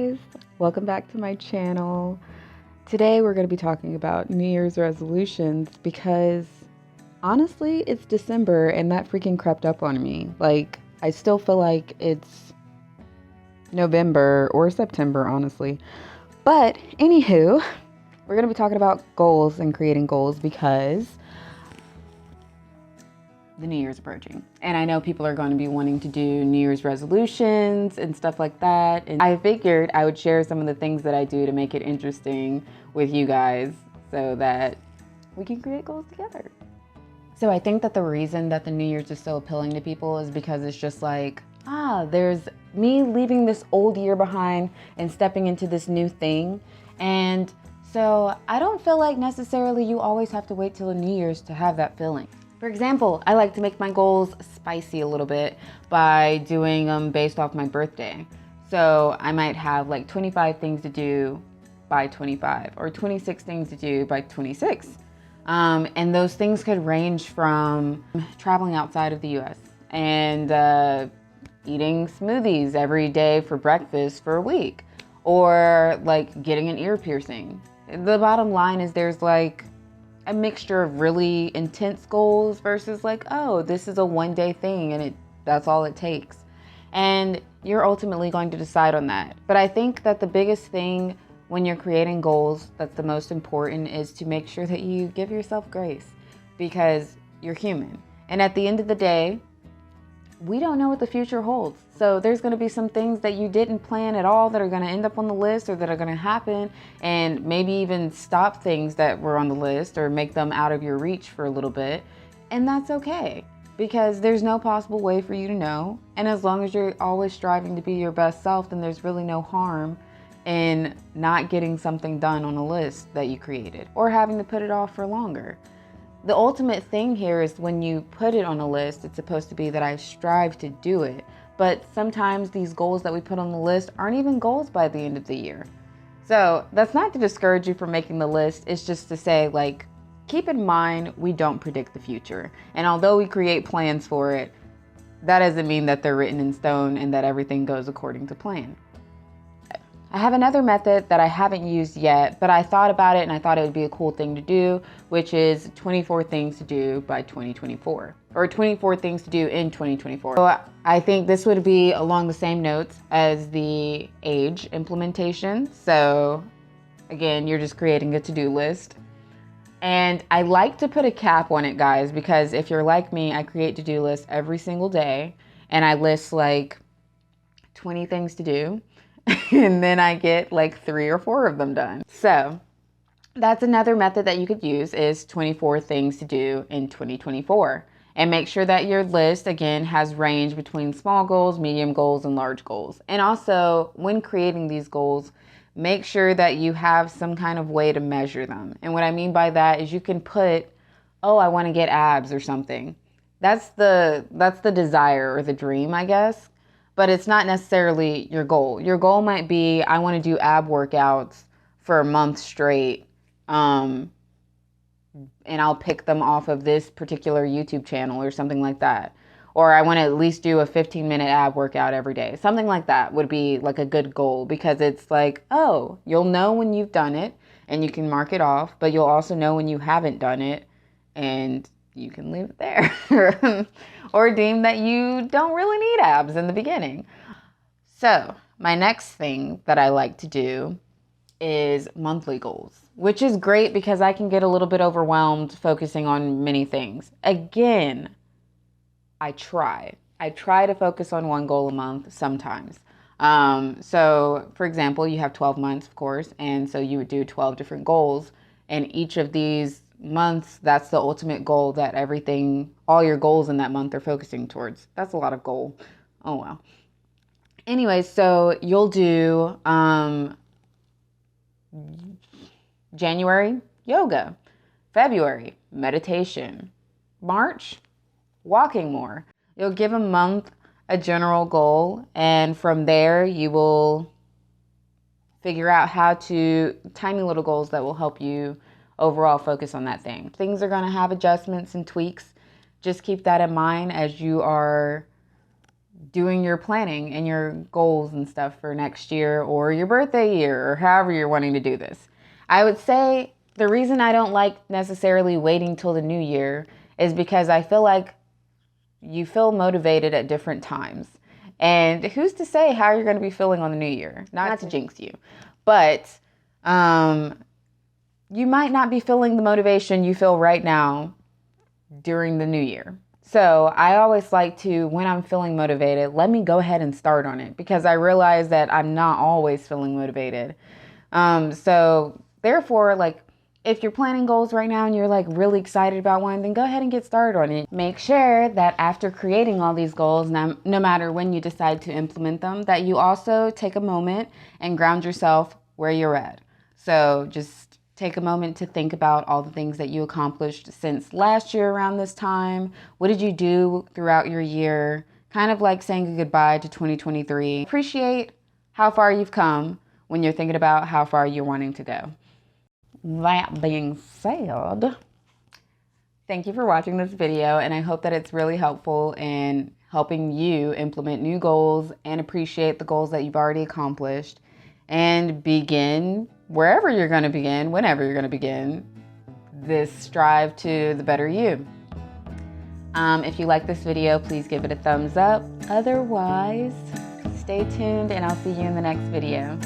guys, welcome back to my channel. Today we're going to be talking about New Year's resolutions because honestly it's December and that freaking crept up on me. Like, I still feel like it's November or September, honestly. But anywho, we're going to be talking about goals and creating goals because the New Year's approaching. And I know people are going to be wanting to do New Year's resolutions and stuff like that. And I figured I would share some of the things that I do to make it interesting with you guys so that we can create goals together. So I think that the reason that the New Year's is so appealing to people is because it's just like, there's me leaving this old year behind and stepping into this new thing. And so I don't feel like necessarily you always have to wait till the New Year's to have that feeling. For example, I like to make my goals spicy a little bit by doing them based off my birthday. So I might have like 25 things to do by 25 or 26 things to do by 26. And those things could range from traveling outside of the US and eating smoothies every day for breakfast for a week, or like getting an ear piercing. The bottom line is there's like a mixture of really intense goals versus like, oh, this is a one-day thing and that's all it takes. And you're ultimately going to decide on that. But I think that the biggest thing when you're creating goals that's the most important is to make sure that you give yourself grace, because you're human. And at the end of the day, we don't know what the future holds. So there's going to be some things that you didn't plan at all that are going to end up on the list or that are going to happen, and maybe even stop things that were on the list or make them out of your reach for a little bit. And that's okay, because there's no possible way for you to know. And as long as you're always striving to be your best self, then there's really no harm in not getting something done on a list that you created or having to put it off for longer. The ultimate thing here is when you put it on a list, it's supposed to be that I strive to do it. But sometimes these goals that we put on the list aren't even goals by the end of the year. So that's not to discourage you from making the list. It's just to say, like, keep in mind, we don't predict the future. And although we create plans for it, that doesn't mean that they're written in stone and that everything goes according to plan. I have another method that I haven't used yet, but I thought about it and I thought it would be a cool thing to do, which is 24 things to do by 2024, or 24 things to do in 2024. So I think this would be along the same notes as the age implementation. So again, you're just creating a to-do list. And I like to put a cap on it, guys, because if you're like me, I create to-do lists every single day and I list like 20 things to do. And then I get like 3 or 4 of them done. So that's another method that you could use, is 24 things to do in 2024. And make sure that your list, again, has range between small goals, medium goals, and large goals. And also, when creating these goals, make sure that you have some kind of way to measure them. And what I mean by that is you can put, oh, I want to get abs or something. That's the desire or the dream, I guess. But it's not necessarily your goal. Your goal might be, I want to do ab workouts for a month straight, and I'll pick them off of this particular YouTube channel or something like that. Or I want to at least do a 15-minute ab workout every day. Something like that would be like a good goal, because it's like, oh, you'll know when you've done it and you can mark it off, but you'll also know when you haven't done it and you can leave it there. Or deem that you don't really need abs in the beginning. So my next thing that I like to do is monthly goals, which is great because I can get a little bit overwhelmed focusing on many things. Again, I try to focus on one goal a month sometimes. So for example, you have 12 months, of course, and so you would do 12 different goals, and each of these months, that's the ultimate goal that all your goals in that month are focusing towards. That's a lot of goal. Oh, wow. Anyway, so you'll do January, yoga. February, meditation. March, walking more. You'll give a month a general goal, and from there you will figure out tiny little goals that will help you overall focus on that thing. Things are going to have adjustments and tweaks. Just keep that in mind as you are doing your planning and your goals and stuff for next year or your birthday year or however you're wanting to do this. I would say the reason I don't like necessarily waiting till the new year is because I feel like you feel motivated at different times. And who's to say how you're going to be feeling on the new year? Not to jinx you, but you might not be feeling the motivation you feel right now during the new year. So I always like to, when I'm feeling motivated, let me go ahead and start on it because I realize that I'm not always feeling motivated. So therefore, like, if you're planning goals right now and you're like really excited about one, then go ahead and get started on it. Make sure that after creating all these goals, no matter when you decide to implement them, that you also take a moment and ground yourself where you're at. So just take a moment to think about all the things that you accomplished since last year around this time. What did you do throughout your year? Kind of like saying goodbye to 2023. Appreciate how far you've come when you're thinking about how far you're wanting to go. That being said, thank you for watching this video, and I hope that it's really helpful in helping you implement new goals and appreciate the goals that you've already accomplished and begin wherever you're going to begin, whenever you're going to begin, this strive to the better you. If you like this video, please give it a thumbs up. Otherwise, stay tuned and I'll see you in the next video.